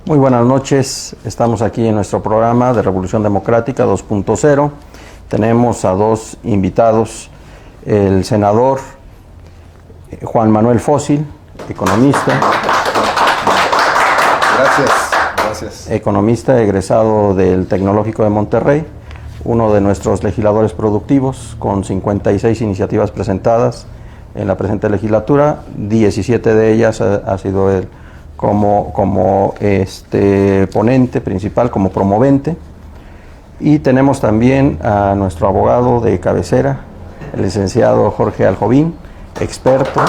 Muy buenas noches, estamos aquí en nuestro programa de Revolución Democrática 2.0. Tenemos a dos invitados, el senador Juan Manuel Fósil, economista. Gracias. Economista egresado del Tecnológico de Monterrey, uno de nuestros legisladores productivos, con 56 iniciativas presentadas en la presente legislatura, 17 de ellas ha sido él como ponente principal, como promovente. Y tenemos también a nuestro abogado de cabecera, el licenciado Jorge Aljovín, experto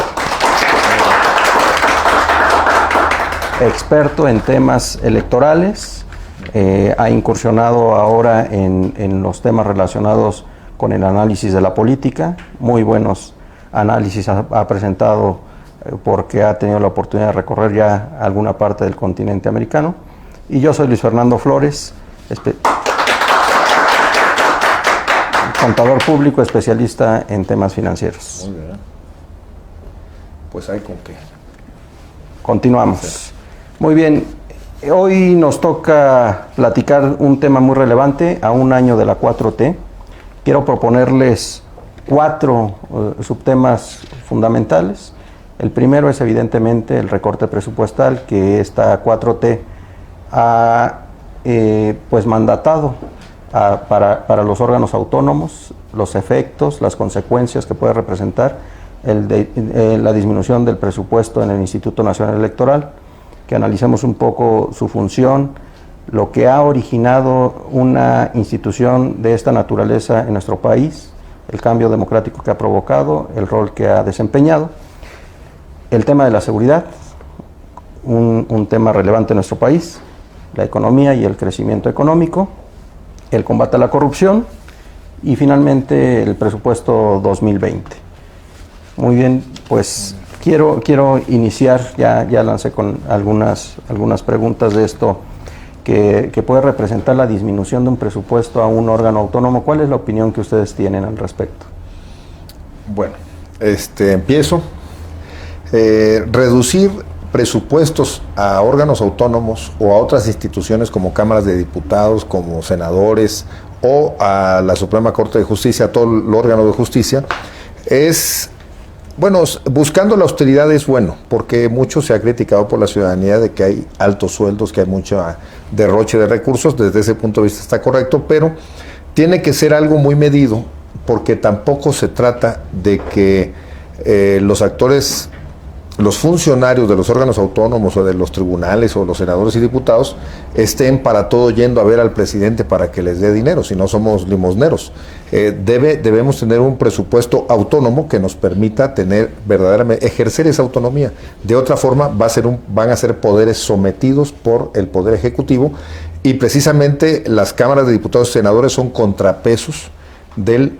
en temas electorales. Ha incursionado ahora en los temas relacionados con el análisis de la política. Muy buenos análisis ha presentado, porque ha tenido la oportunidad de recorrer ya alguna parte del continente americano. Y yo soy Luis Fernando Flores, contador público, especialista en temas financieros. Muy bien. Pues hay con qué. Continuamos. Sí. Muy bien, hoy nos toca platicar un tema muy relevante a un año de la 4T. Quiero proponerles 4 subtemas fundamentales. El primero es evidentemente el recorte presupuestal que esta 4T ha mandatado para los órganos autónomos, los efectos, las consecuencias que puede representar la disminución del presupuesto en el Instituto Nacional Electoral, que analicemos un poco su función, lo que ha originado una institución de esta naturaleza en nuestro país, el cambio democrático que ha provocado, el rol que ha desempeñado, el tema de la seguridad, un tema relevante en nuestro país, la economía y el crecimiento económico, el combate a la corrupción y finalmente el presupuesto 2020. Muy bien, pues quiero iniciar, ya lancé con algunas preguntas de esto que puede representar la disminución de un presupuesto a un órgano autónomo. ¿Cuál es la opinión que ustedes tienen al respecto? Bueno, empiezo. Reducir presupuestos a órganos autónomos o a otras instituciones como cámaras de diputados, como senadores o a la Suprema Corte de Justicia, a todo el órgano de justicia, es, bueno, buscando la austeridad es bueno, porque mucho se ha criticado por la ciudadanía de que hay altos sueldos, que hay mucho derroche de recursos. Desde ese punto de vista está correcto, pero tiene que ser algo muy medido, porque tampoco se trata de que los funcionarios de los órganos autónomos o de los tribunales o los senadores y diputados estén para todo yendo a ver al presidente para que les dé dinero, si no somos limosneros. Debemos tener un presupuesto autónomo que nos permita verdaderamente ejercer esa autonomía. De otra forma van a ser poderes sometidos por el Poder Ejecutivo, y precisamente las cámaras de diputados y senadores son contrapesos del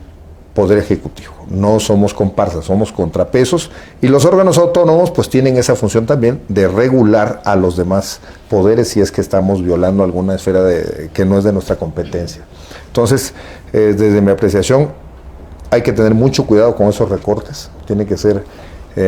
Poder Ejecutivo. No somos comparsas, somos contrapesos, y los órganos autónomos pues tienen esa función también de regular a los demás poderes si es que estamos violando alguna esfera que no es de nuestra competencia. Entonces, desde mi apreciación, hay que tener mucho cuidado con esos recortes. Tiene que ser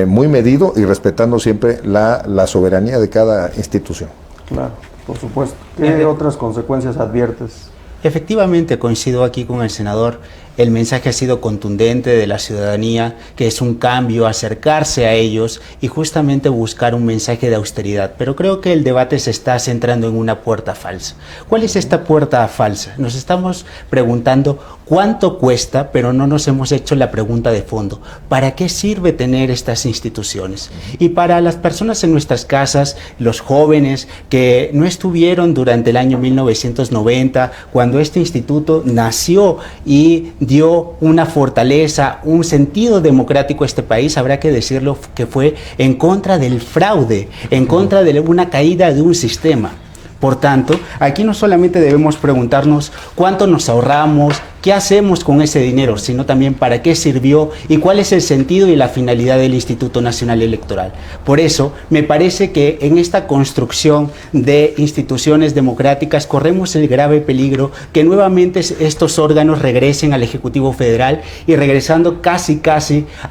muy medido y respetando siempre la soberanía de cada institución. Claro, por supuesto. ¿Qué otras consecuencias adviertes? Efectivamente, coincido aquí con el senador. El mensaje ha sido contundente de la ciudadanía, que es un cambio, acercarse a ellos y justamente buscar un mensaje de austeridad. Pero creo que el debate se está centrando en una puerta falsa. ¿Cuál es esta puerta falsa? Nos estamos preguntando cuánto cuesta, pero no nos hemos hecho la pregunta de fondo. ¿Para qué sirve tener estas instituciones? Y para las personas en nuestras casas, los jóvenes que no estuvieron durante el año 1990, cuando este instituto nació y dio una fortaleza, un sentido democrático a este país, habrá que decirlo, que fue en contra del fraude, en contra de una caída de un sistema. Por tanto, aquí no solamente debemos preguntarnos cuánto nos ahorramos, qué hacemos con ese dinero, sino también para qué sirvió y cuál es el sentido y la finalidad del Instituto Nacional Electoral. Por eso, me parece que en esta construcción de instituciones democráticas corremos el grave peligro que nuevamente estos órganos regresen al Ejecutivo Federal, y regresando casi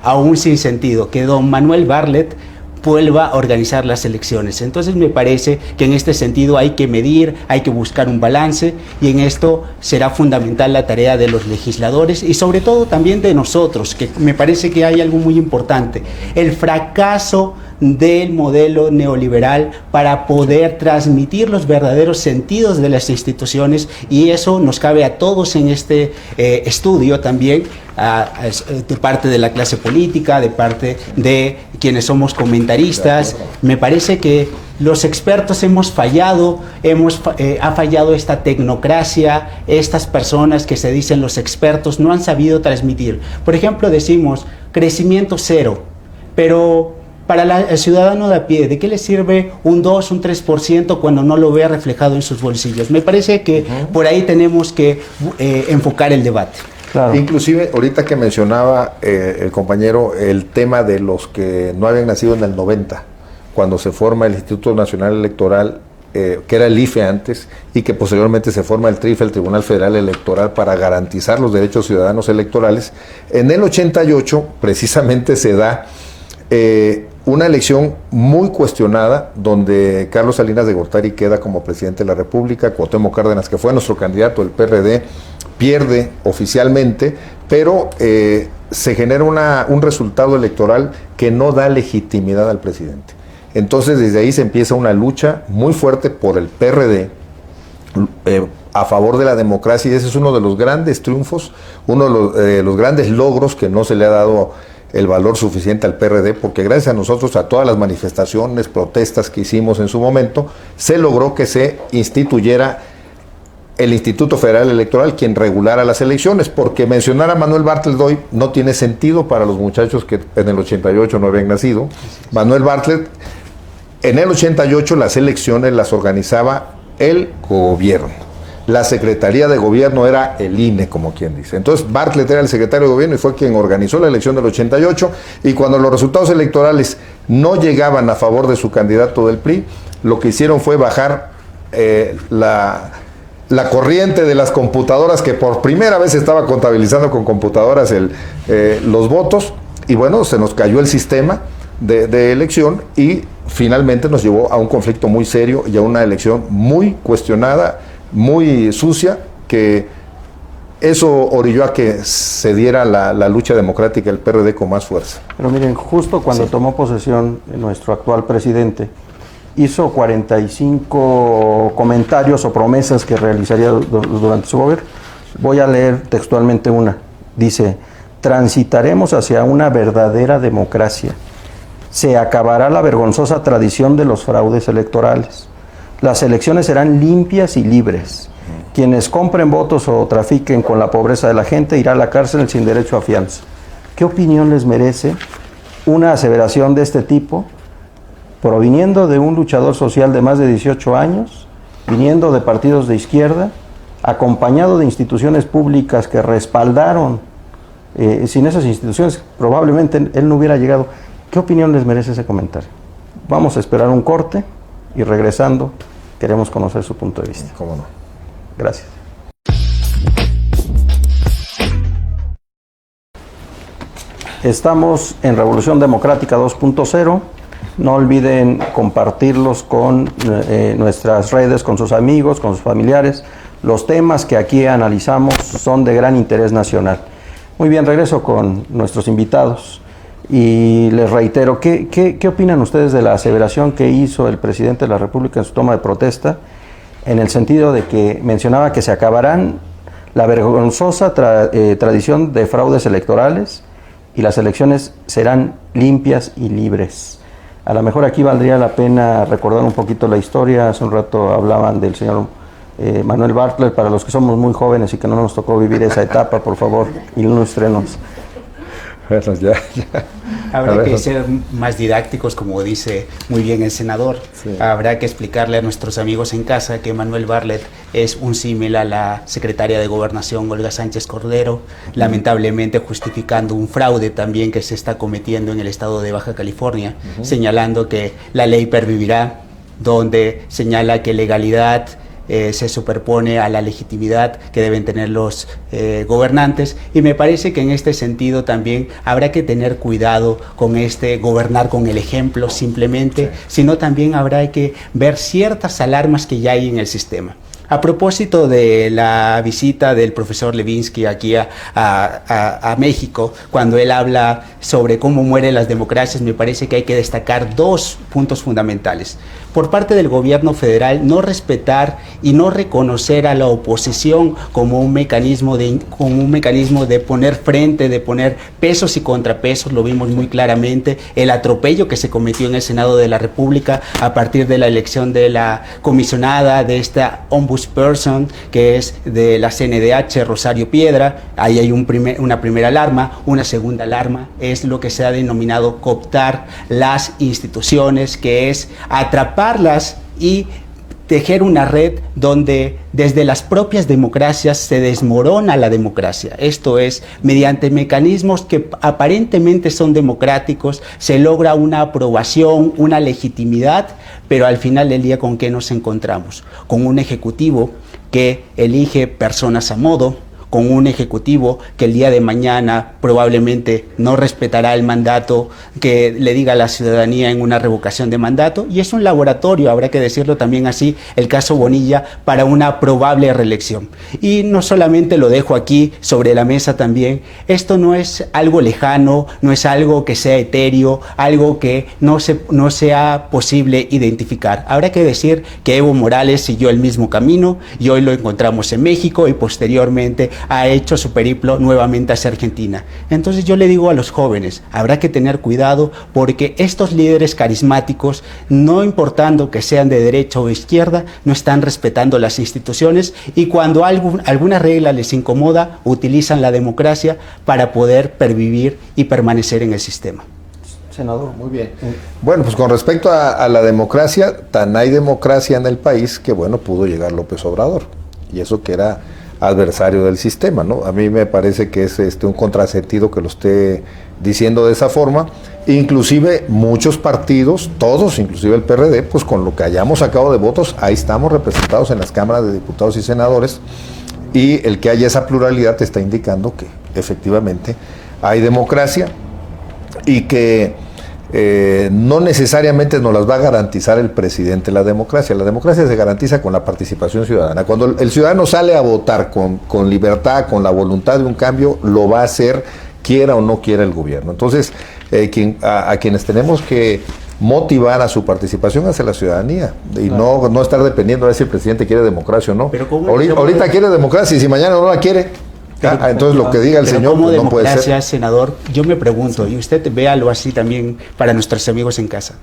a un sinsentido, que don Manuel Bartlett vuelva a organizar las elecciones. Entonces me parece que en este sentido hay que medir, hay que buscar un balance, y en esto será fundamental la tarea de los legisladores y sobre todo también de nosotros, que me parece que hay algo muy importante: el fracaso del modelo neoliberal para poder transmitir los verdaderos sentidos de las instituciones, y eso nos cabe a todos en este estudio también, de parte de la clase política, de parte de quienes somos comentaristas. Me parece que los expertos hemos fallado, ha fallado esta tecnocracia, estas personas que se dicen los expertos no han sabido transmitir. Por ejemplo, decimos crecimiento cero, pero para el ciudadano de a pie, ¿de qué le sirve un 2, un 3% cuando no lo ve reflejado en sus bolsillos? Me parece que por ahí tenemos que enfocar el debate. Claro. Inclusive, ahorita que mencionaba el compañero el tema de los que no habían nacido en el 90, cuando se forma el Instituto Nacional Electoral, que era el IFE antes, y que posteriormente se forma el TRIFE, el Tribunal Federal Electoral, para garantizar los derechos ciudadanos electorales. En el 88 precisamente se da una elección muy cuestionada, donde Carlos Salinas de Gortari queda como presidente de la República. Cuauhtémoc Cárdenas, que fue nuestro candidato del PRD, pierde oficialmente, pero se genera un resultado electoral que no da legitimidad al presidente. Entonces desde ahí se empieza una lucha muy fuerte por el PRD a favor de la democracia, y ese es uno de los grandes triunfos, uno de los grandes logros que no se le ha dado el valor suficiente al PRD, porque gracias a nosotros, a todas las manifestaciones, protestas que hicimos en su momento, se logró que se instituyera el Instituto Federal Electoral, quien regulara las elecciones, porque mencionar a Manuel Bartlett hoy no tiene sentido para los muchachos que en el 88 no habían nacido. Manuel Bartlett, en el 88 las elecciones las organizaba el gobierno. La Secretaría de Gobierno era el INE, como quien dice. Entonces Bartlett era el secretario de Gobierno y fue quien organizó la elección del 88, y cuando los resultados electorales no llegaban a favor de su candidato del PRI, lo que hicieron fue bajar la corriente de las computadoras, que por primera vez estaba contabilizando con computadoras los votos, y bueno, se nos cayó el sistema de elección, y finalmente nos llevó a un conflicto muy serio y a una elección muy cuestionada, muy sucia, que eso orilló a que se diera la lucha democrática del PRD con más fuerza. Pero miren, justo cuando tomó posesión nuestro actual presidente, hizo 45 comentarios o promesas que realizaría durante su gobierno. Voy a leer textualmente una. Dice: transitaremos hacia una verdadera democracia. Se acabará la vergonzosa tradición de los fraudes electorales. Las elecciones serán limpias y libres. Quienes compren votos o trafiquen con la pobreza de la gente irá a la cárcel sin derecho a fianza. ¿Qué opinión les merece una aseveración de este tipo, proviniendo de un luchador social de más de 18 años, viniendo de partidos de izquierda, acompañado de instituciones públicas que respaldaron? Sin esas instituciones probablemente él no hubiera llegado. ¿Qué opinión les merece ese comentario? Vamos a esperar un corte y regresando queremos conocer su punto de vista. ¿Cómo no? Gracias. Estamos en Revolución Democrática 2.0. No olviden compartirlos con nuestras redes, con sus amigos, con sus familiares. Los temas que aquí analizamos son de gran interés nacional. Muy bien, regreso con nuestros invitados. Y les reitero, ¿qué opinan ustedes de la aseveración que hizo el presidente de la República en su toma de protesta, en el sentido de que mencionaba que se acabarán la vergonzosa tradición de fraudes electorales y las elecciones serán limpias y libres? A lo mejor aquí valdría la pena recordar un poquito la historia. Hace un rato hablaban del señor Manuel Bartlett. Para los que somos muy jóvenes y que no nos tocó vivir esa etapa, por favor, ilústrenos. Bueno, ya. Habrá que ser más didácticos, como dice muy bien el senador. Sí. Habrá que explicarle a nuestros amigos en casa que Manuel Bartlett es un símil a la secretaria de Gobernación, Olga Sánchez Cordero, lamentablemente justificando un fraude también que se está cometiendo en el estado de Baja California, señalando que la ley pervivirá, donde señala que legalidad se superpone a la legitimidad que deben tener los gobernantes, y me parece que en este sentido también habrá que tener cuidado con gobernar con el ejemplo simplemente, sino también habrá que ver ciertas alarmas que ya hay en el sistema. A propósito de la visita del profesor Levinsky aquí a México, cuando él habla sobre cómo mueren las democracias, me parece que hay que destacar dos puntos fundamentales. Por parte del gobierno federal, no respetar y no reconocer a la oposición como un mecanismo de poner frente, de poner pesos y contrapesos. Lo vimos muy claramente, el atropello que se cometió en el Senado de la República a partir de la elección de la comisionada, de esta ombudsperson, que es de la CNDH, Rosario Piedra. Ahí hay una primera alarma. Una segunda alarma es lo que se ha denominado cooptar las instituciones, que es atraparlas y tejer una red donde desde las propias democracias se desmorona la democracia. Esto es, mediante mecanismos que aparentemente son democráticos, se logra una aprobación, una legitimidad, pero al final del día, ¿con qué nos encontramos? Con un ejecutivo que elige personas a modo, con un ejecutivo que el día de mañana probablemente no respetará el mandato que le diga a la ciudadanía en una revocación de mandato, y es un laboratorio, habrá que decirlo también así, el caso Bonilla, para una probable reelección. Y no solamente lo dejo aquí sobre la mesa también, esto no es algo lejano, no es algo que sea etéreo, algo que no sea posible identificar. Habrá que decir que Evo Morales siguió el mismo camino y hoy lo encontramos en México, y posteriormente ha hecho su periplo nuevamente hacia Argentina. Entonces yo le digo a los jóvenes, habrá que tener cuidado, porque estos líderes carismáticos, no importando que sean de derecha o izquierda, no están respetando las instituciones, y cuando alguna regla les incomoda, utilizan la democracia para poder pervivir y permanecer en el sistema. Senador, muy bien. Bueno, pues con respecto a la democracia, tan hay democracia en el país que, bueno, pudo llegar López Obrador, y eso que era adversario del sistema, ¿no? A mí me parece que es un contrasentido que lo esté diciendo de esa forma. Inclusive muchos partidos, todos, inclusive el PRD, pues con lo que hayamos sacado de votos, ahí estamos representados en las cámaras de diputados y senadores, y el que haya esa pluralidad te está indicando que efectivamente hay democracia, y que no necesariamente nos las va a garantizar el presidente. La democracia se garantiza con la participación ciudadana. Cuando el ciudadano sale a votar con libertad, con la voluntad de un cambio, lo va a hacer quiera o no quiera el gobierno. Entonces, a quienes tenemos que motivar a su participación hacia la ciudadanía, y claro, no estar dependiendo de si el presidente quiere democracia o no. Pero ahorita quiere democracia, y si mañana no la quiere, entonces lo que diga el señor pues no puede ser. Senador, yo me pregunto, y usted véalo así también para nuestros amigos en casa.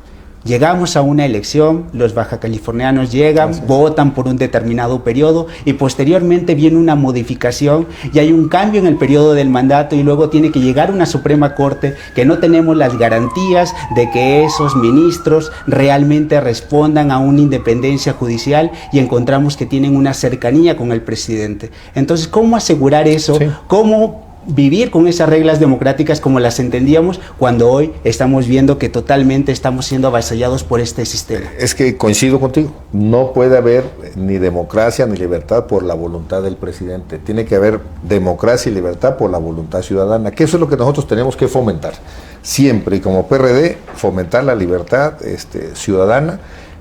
Llegamos a una elección, los bajacalifornianos llegan, votan por un determinado periodo, y posteriormente viene una modificación y hay un cambio en el periodo del mandato, y luego tiene que llegar una Suprema Corte que no tenemos las garantías de que esos ministros realmente respondan a una independencia judicial, y encontramos que tienen una cercanía con el presidente. Entonces, ¿cómo asegurar eso? Sí. ¿Cómo vivir con esas reglas democráticas como las entendíamos, cuando hoy estamos viendo que totalmente estamos siendo avasallados por este sistema? Es que coincido contigo, no puede haber ni democracia ni libertad por la voluntad del presidente, tiene que haber democracia y libertad por la voluntad ciudadana, que eso es lo que nosotros tenemos que fomentar siempre, y como PRD, fomentar la libertad ciudadana,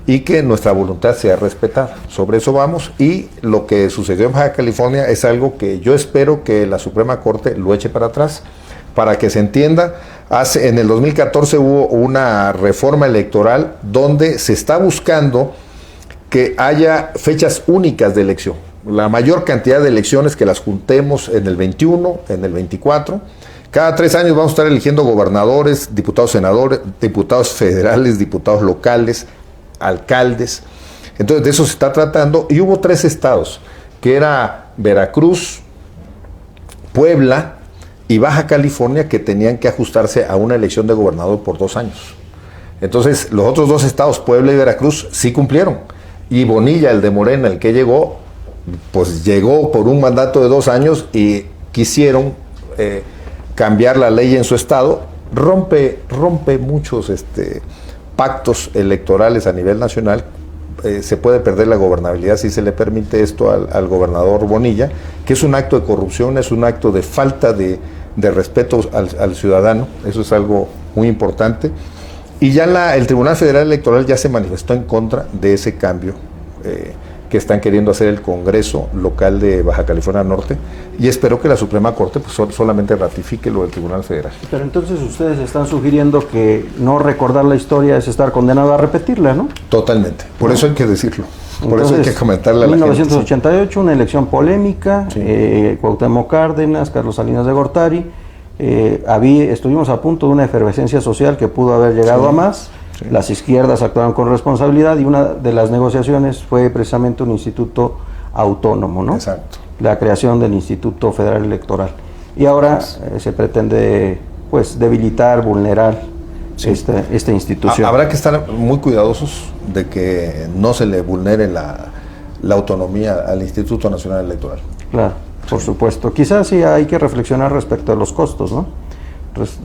y que nuestra voluntad sea respetada. Sobre eso vamos, y lo que sucedió en Baja California es algo que yo espero que la Suprema Corte lo eche para atrás, para que se entienda. En el 2014 hubo una reforma electoral donde se está buscando que haya fechas únicas de elección, la mayor cantidad de elecciones, que las juntemos en el 21, en el 24, cada 3 años vamos a estar eligiendo gobernadores, diputados, senadores, diputados federales, diputados locales, alcaldes. Entonces de eso se está tratando, y hubo 3 estados, que era Veracruz, Puebla y Baja California, que tenían que ajustarse a una elección de gobernador por 2 años. Entonces los otros 2 estados, Puebla y Veracruz, sí cumplieron, y Bonilla, el de Morena, el que llegó, pues llegó por un mandato de 2 años, y quisieron cambiar la ley en su estado. Rompe muchos pactos electorales a nivel nacional, se puede perder la gobernabilidad si se le permite esto al gobernador Bonilla, que es un acto de corrupción, es un acto de falta de respeto al ciudadano. Eso es algo muy importante. Y ya el Tribunal Federal Electoral ya se manifestó en contra de ese cambio que están queriendo hacer el Congreso local de Baja California Norte, y espero que la Suprema Corte pues, solamente ratifique lo del Tribunal Federal. Pero entonces ustedes están sugiriendo que no recordar la historia es estar condenado a repetirla, ¿no? Totalmente, por eso hay que decirlo, por Entonces, eso hay que comentarle a la 1988, gente. Sí. una elección polémica, Sí. Cuauhtémoc Cárdenas, Carlos Salinas de Gortari, estuvimos a punto de una efervescencia social que pudo haber llegado Sí. a más. Sí. Las izquierdas actuaron con responsabilidad y una de las negociaciones fue precisamente un instituto autónomo, ¿no? Exacto. La creación del Instituto Federal Electoral. Y ahora se pretende pues debilitar, vulnerar Sí. esta institución. Habrá que estar muy cuidadosos de que no se le vulnere la autonomía al Instituto Nacional Electoral. Claro, por supuesto. Quizás sí hay que reflexionar respecto a los costos, ¿no?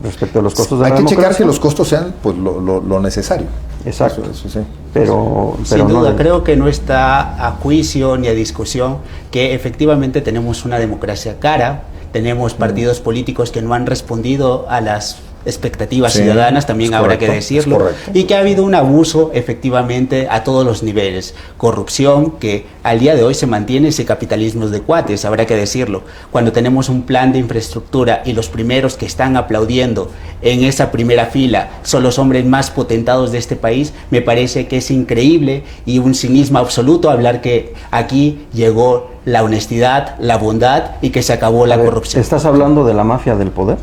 Respecto a los costos de la democracia. Hay que checar que democracia. los costos sean pues lo necesario. Exacto. Eso sí. Pero Sin no duda, creo que no está a juicio ni a discusión que efectivamente tenemos una democracia cara, tenemos partidos políticos que no han respondido a las expectativas Sí, ciudadanas, también es habrá que correcto, decirlo, es correcto. y que ha habido un abuso efectivamente a todos los niveles, corrupción que al día de hoy se mantiene ese capitalismo de cuates, habrá que decirlo, cuando tenemos un plan de infraestructura y los primeros que están aplaudiendo en esa primera fila son los hombres más potentados de este país, me parece que es increíble y un cinismo absoluto hablar que aquí llegó la honestidad, la bondad y que se acabó la corrupción. ¿Estás hablando de la mafia del poder?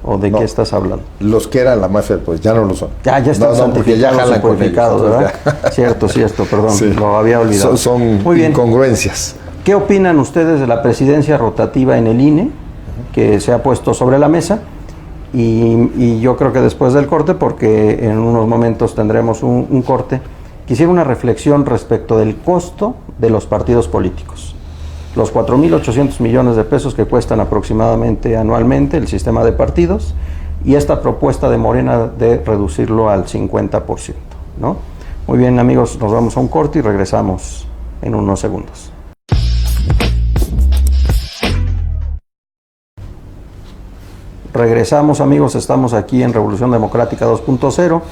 ¿O de No. qué estás hablando? Los que eran la mafia, pues ya no lo son. Ya están no, porque ya santificados y jalan con purificados, ellos, ¿verdad? Cierto, perdón, Sí. lo había olvidado. Son Muy bien. incongruencias. ¿Qué opinan ustedes de la presidencia rotativa en el INE, que se ha puesto sobre la mesa? Y yo creo que después del corte, porque en unos momentos tendremos un corte, quisiera una reflexión respecto del costo de los partidos políticos. Los 4.800 millones de pesos que cuestan aproximadamente anualmente el sistema de partidos y esta propuesta de Morena de reducirlo al 50%, ¿no? Muy bien, amigos, nos vamos a un corte y regresamos en unos segundos. Regresamos, amigos, estamos aquí en Revolución Democrática 2.0.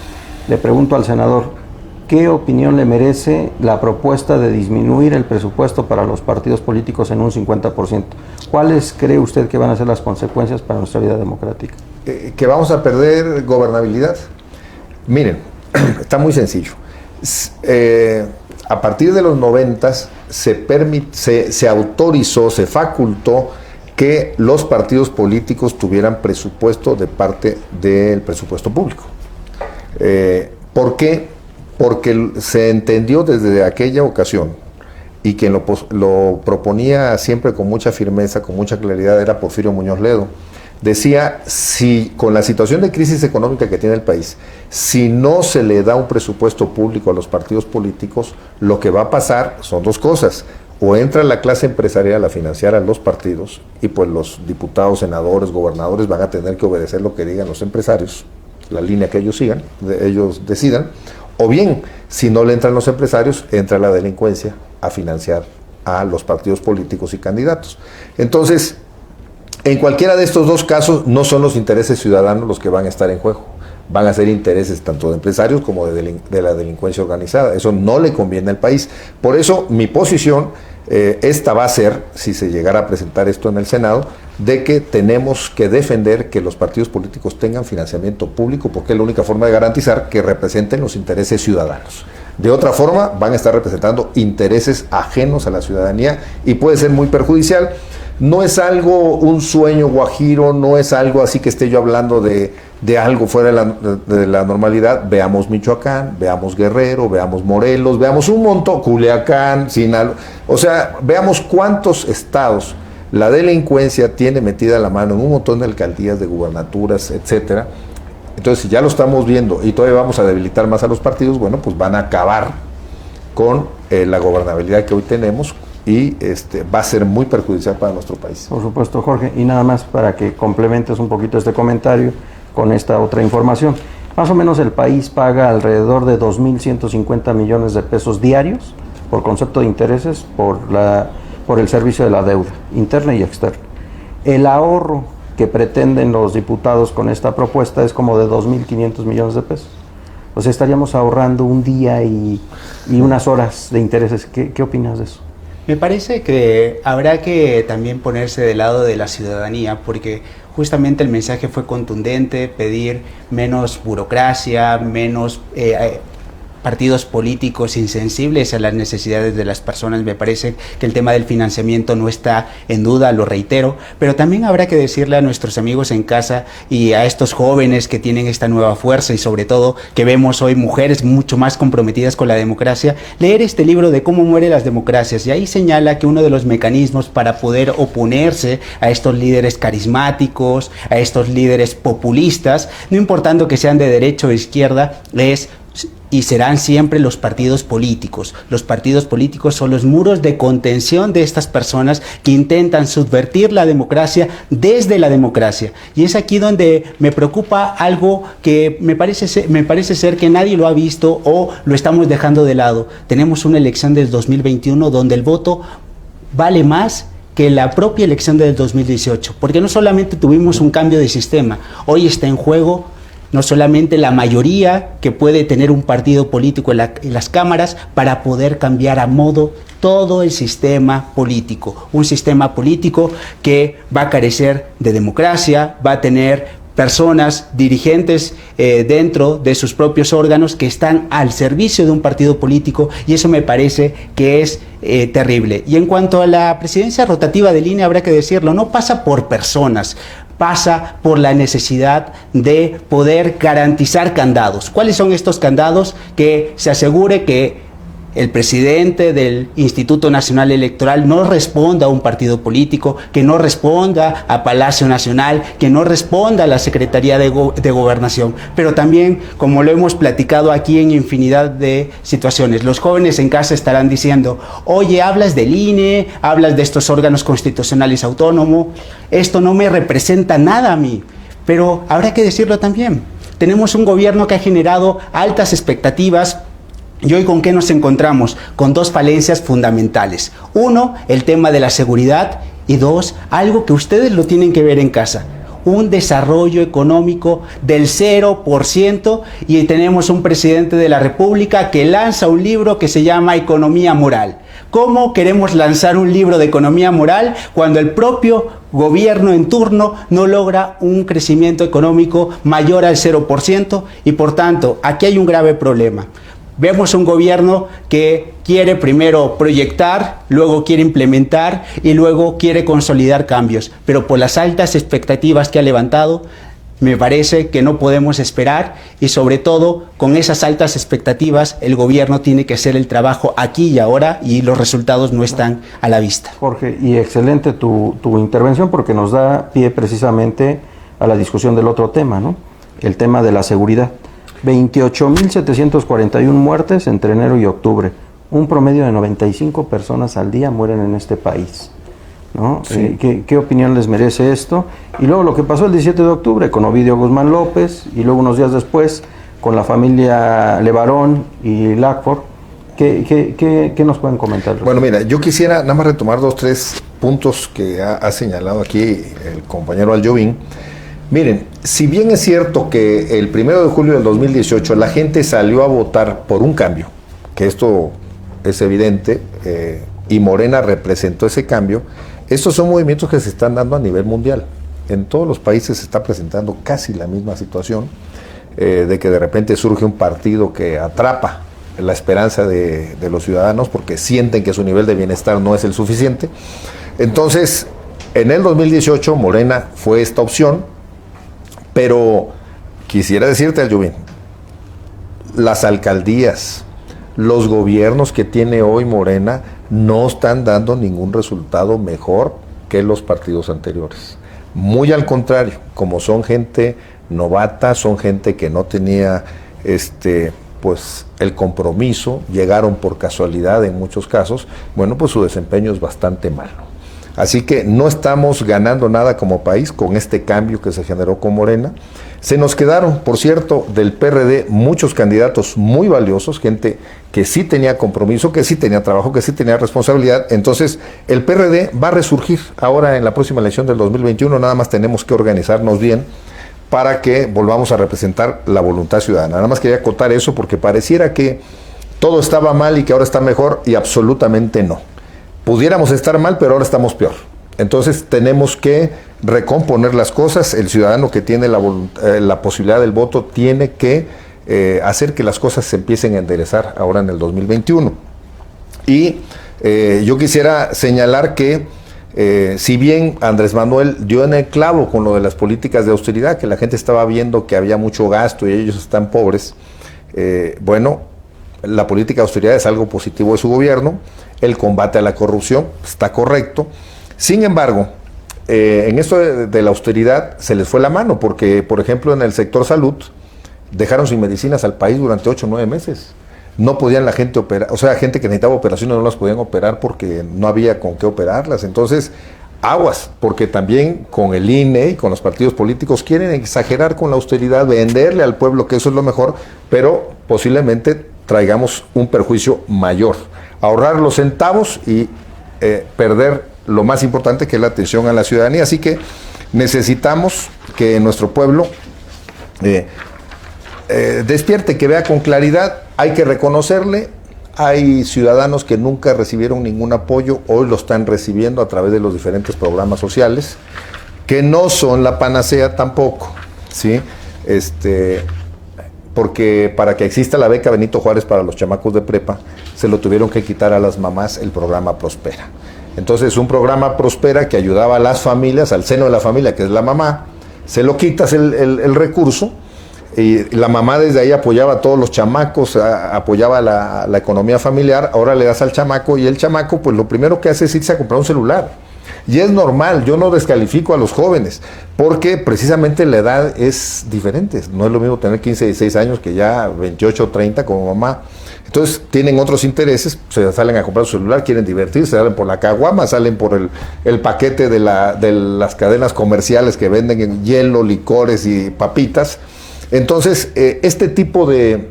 Le pregunto al senador, ¿qué opinión le merece la propuesta de disminuir el presupuesto para los partidos políticos en un 50%? ¿Cuáles cree usted que van a ser las consecuencias para nuestra vida democrática? Que vamos a perder gobernabilidad. Miren, está muy sencillo. A partir de los 90s se autorizó, se facultó que los partidos políticos tuvieran presupuesto de parte del presupuesto público. ¿Por qué? Porque se entendió desde aquella ocasión, y quien lo proponía siempre con mucha firmeza, con mucha claridad, era Porfirio Muñoz Ledo. Decía, si con la situación de crisis económica que tiene el país, si no se le da un presupuesto público a los partidos políticos, lo que va a pasar son dos cosas. O entra la clase empresarial a financiar a los partidos, y pues los diputados, senadores, gobernadores van a tener que obedecer lo que digan los empresarios, la línea que ellos sigan, ellos decidan. O bien, si no le entran los empresarios, entra la delincuencia a financiar a los partidos políticos y candidatos. Entonces, en cualquiera de estos dos casos, no son los intereses ciudadanos los que van a estar en juego. Van a ser intereses tanto de empresarios como de la delincuencia organizada. Eso no le conviene al país. Por eso, mi posición, esta va a ser, si se llegara a presentar esto en el Senado, de que tenemos que defender que los partidos políticos tengan financiamiento público, porque es la única forma de garantizar que representen los intereses ciudadanos. De otra forma, van a estar representando intereses ajenos a la ciudadanía y puede ser muy perjudicial. No es algo, un sueño guajiro, no es algo así que esté yo hablando de algo fuera de la normalidad. Veamos Michoacán, veamos Guerrero, veamos Morelos, veamos un montón, Culiacán, Sinaloa, o sea, veamos cuántos estados la delincuencia tiene metida la mano en un montón de alcaldías, de gubernaturas, etcétera. Entonces, si ya lo estamos viendo y todavía vamos a debilitar más a los partidos, bueno, pues van a acabar con la gobernabilidad que hoy tenemos, y va a ser muy perjudicial para nuestro país. Por supuesto, Jorge, y nada más para que complementes un poquito este comentario con esta otra información. Más o menos el país paga alrededor de 2.150 millones de pesos diarios por concepto de intereses por el servicio de la deuda interna y externa. El ahorro que pretenden los diputados con esta propuesta es como de 2.500 millones de pesos. O sea, estaríamos ahorrando un día y unas horas de intereses. ¿Qué opinas de eso? Me parece que habrá que también ponerse del lado de la ciudadanía, porque justamente el mensaje fue contundente: pedir menos burocracia, menos partidos políticos insensibles a las necesidades de las personas. Me parece que el tema del financiamiento no está en duda, lo reitero, pero también habrá que decirle a nuestros amigos en casa y a estos jóvenes que tienen esta nueva fuerza, y sobre todo que vemos hoy mujeres mucho más comprometidas con la democracia, leer este libro de Cómo mueren las democracias, y ahí señala que uno de los mecanismos para poder oponerse a estos líderes carismáticos, a estos líderes populistas, no importando que sean de derecha o de izquierda, es y serán siempre los partidos políticos. Los partidos políticos son los muros de contención de estas personas que intentan subvertir la democracia desde la democracia. Y es aquí donde me preocupa algo que me parece ser que nadie lo ha visto o lo estamos dejando de lado. Tenemos una elección del 2021 donde el voto vale más que la propia elección del 2018, porque no solamente tuvimos un cambio de sistema, hoy está en juego no solamente la mayoría que puede tener un partido político en las cámaras para poder cambiar a modo todo el sistema político. Un sistema político que va a carecer de democracia, va a tener personas, dirigentes dentro de sus propios órganos que están al servicio de un partido político, y eso me parece que es terrible. Y en cuanto a la presidencia rotativa del INE, habrá que decirlo, no pasa por personas, pasa por la necesidad de poder garantizar candados. ¿Cuáles son estos candados? Que se asegure que el presidente del Instituto Nacional Electoral no responda a un partido político, que no responda a Palacio Nacional, que no responda a la Secretaría de Gobernación. Pero también, como lo hemos platicado aquí en infinidad de situaciones, los jóvenes en casa estarán diciendo: oye, hablas del INE, hablas de estos órganos constitucionales autónomos, esto no me representa nada a mí. Pero habrá que decirlo también, tenemos un gobierno que ha generado altas expectativas. ¿Y hoy con qué nos encontramos? Con dos falencias fundamentales. Uno, el tema de la seguridad, y dos, algo que ustedes lo tienen que ver en casa: un desarrollo económico del 0%, y tenemos un presidente de la República que lanza un libro que se llama Economía Moral. ¿Cómo queremos lanzar un libro de economía moral cuando el propio gobierno en turno no logra un crecimiento económico mayor al 0%? Y por tanto, aquí hay un grave problema. Vemos un gobierno que quiere primero proyectar, luego quiere implementar y luego quiere consolidar cambios, pero por las altas expectativas que ha levantado, me parece que no podemos esperar, y sobre todo con esas altas expectativas el gobierno tiene que hacer el trabajo aquí y ahora, y los resultados no están a la vista. Jorge, y excelente tu intervención, porque nos da pie precisamente a la discusión del otro tema, ¿no? El tema de la seguridad. 28.741 muertes entre enero y octubre. Un promedio de 95 personas al día mueren en este país, ¿no? Sí. ¿Qué opinión les merece esto? Y luego lo que pasó el 17 de octubre con Ovidio Guzmán López, y luego unos días después con la familia Levarón y Lackford. ¿Qué nos pueden comentar? Bueno, mira, yo quisiera nada más retomar 2-3 puntos que ha señalado aquí el compañero Aljovín. Miren, si bien es cierto que el 1 de julio del 2018 la gente salió a votar por un cambio, que esto es evidente, y Morena representó ese cambio, estos son movimientos que se están dando a nivel mundial. En todos los países se está presentando casi la misma situación, de que de repente surge un partido que atrapa la esperanza de los ciudadanos porque sienten que su nivel de bienestar no es el suficiente. Entonces, en el 2018 Morena fue esta opción. Pero quisiera decirte, Aljovín, las alcaldías, los gobiernos que tiene hoy Morena no están dando ningún resultado mejor que los partidos anteriores. Muy al contrario, como son gente novata, son gente que no tenía pues el compromiso, llegaron por casualidad en muchos casos, bueno, pues su desempeño es bastante malo. Así que no estamos ganando nada como país con este cambio que se generó con Morena. Se nos quedaron, por cierto, del PRD muchos candidatos muy valiosos, gente que sí tenía compromiso, que sí tenía trabajo, que sí tenía responsabilidad. Entonces, el PRD va a resurgir ahora en la próxima elección del 2021. Nada más tenemos que organizarnos bien para que volvamos a representar la voluntad ciudadana. Nada más quería acotar eso porque pareciera que todo estaba mal y que ahora está mejor, y absolutamente no. Pudiéramos estar mal, pero ahora estamos peor. Entonces tenemos que recomponer las cosas. El ciudadano que tiene la posibilidad del voto tiene que hacer que las cosas se empiecen a enderezar ahora en el 2021. Y yo quisiera señalar que si bien Andrés Manuel dio en el clavo con lo de las políticas de austeridad, que la gente estaba viendo que había mucho gasto y ellos están pobres, bueno, la política de austeridad es algo positivo de su gobierno. El combate a la corrupción está correcto. Sin embargo, en esto de la austeridad se les fue la mano, porque, por ejemplo, en el sector salud dejaron sin medicinas al país durante 8 o 9 meses. No podían la gente operar, o sea, gente que necesitaba operaciones no las podían operar porque no había con qué operarlas. Entonces, aguas, porque también con el INE y con los partidos políticos quieren exagerar con la austeridad, venderle al pueblo que eso es lo mejor, pero posiblemente traigamos un perjuicio mayor. Ahorrar los centavos y perder lo más importante, que es la atención a la ciudadanía. Así que necesitamos que nuestro pueblo despierte, que vea con claridad. Hay que reconocerle, hay ciudadanos que nunca recibieron ningún apoyo, hoy lo están recibiendo a través de los diferentes programas sociales, que no son la panacea tampoco, ¿sí? Porque para que exista la beca Benito Juárez para los chamacos de prepa, se lo tuvieron que quitar a las mamás el programa Prospera. Entonces, un programa Prospera que ayudaba a las familias, al seno de la familia, que es la mamá, se lo quitas el recurso, y la mamá desde ahí apoyaba a todos los chamacos, apoyaba la economía familiar. Ahora le das al chamaco, y el chamaco, pues lo primero que hace es irse a comprar un celular. Y es normal, yo no descalifico a los jóvenes, porque precisamente la edad es diferente. No es lo mismo tener 15, 16 años que ya 28 o 30 como mamá. Entonces tienen otros intereses, se salen a comprar su celular, quieren divertirse, salen por la caguama, salen por el paquete de las cadenas comerciales que venden en hielo, licores y papitas. Entonces, este tipo de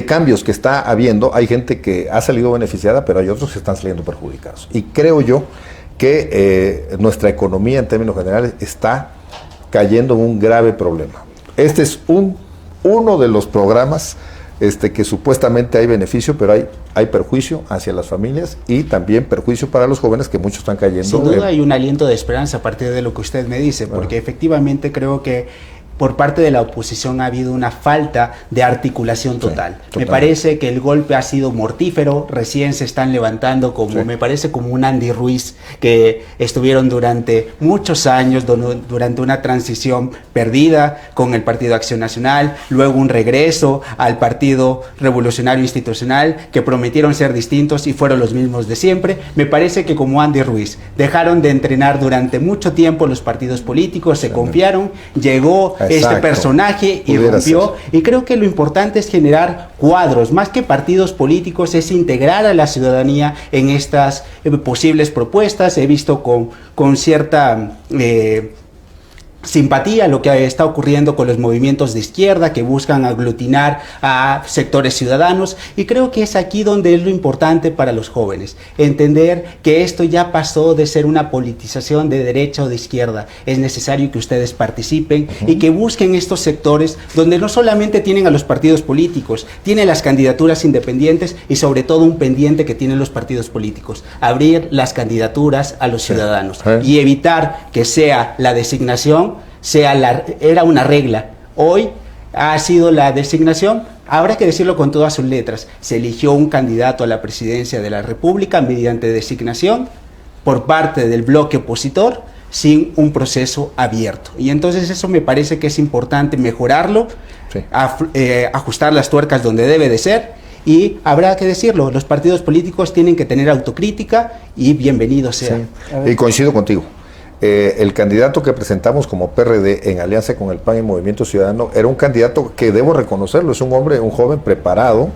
cambios que está habiendo, hay gente que ha salido beneficiada, pero hay otros que están saliendo perjudicados. Y creo yo que nuestra economía en términos generales está cayendo en un grave problema. Este es uno de los programas que supuestamente hay beneficio, pero hay perjuicio hacia las familias y también perjuicio para los jóvenes, que muchos están cayendo. Sin duda hay un aliento de esperanza a partir de lo que usted me dice, porque efectivamente creo que por parte de la oposición ha habido una falta de articulación total. Sí, me parece que el golpe ha sido mortífero, recién se están levantando me parece como un Andy Ruiz, que estuvieron durante muchos años, durante una transición perdida con el Partido Acción Nacional, luego un regreso al Partido Revolucionario Institucional, que prometieron ser distintos y fueron los mismos de siempre. Me parece que como Andy Ruiz, dejaron de entrenar durante mucho tiempo los partidos políticos, se confiaron, llegó este personaje y rompió, y creo que lo importante es generar cuadros, más que partidos políticos, es integrar a la ciudadanía en estas posibles propuestas. He visto con cierta simpatía lo que está ocurriendo con los movimientos de izquierda que buscan aglutinar a sectores ciudadanos, y creo que es aquí donde es lo importante para los jóvenes, entender que esto ya pasó de ser una politización de derecha o de izquierda. Es necesario que ustedes participen y que busquen estos sectores donde no solamente tienen a los partidos políticos, tienen las candidaturas independientes, y sobre todo un pendiente que tienen los partidos políticos: abrir las candidaturas a los ciudadanos y evitar que sea la designación, era una regla. Hoy ha sido la designación. Habrá que decirlo con todas sus letras: se eligió un candidato a la presidencia de la República mediante designación por parte del bloque opositor, sin un proceso abierto. Y entonces eso me parece que es importante mejorarlo, ajustar las tuercas donde debe de ser, y habrá que decirlo, los partidos políticos tienen que tener autocrítica, y bienvenido sea. Sí. Y coincido contigo. El candidato que presentamos como PRD en alianza con el PAN y Movimiento Ciudadano era un candidato que, debo reconocerlo, es un joven preparado,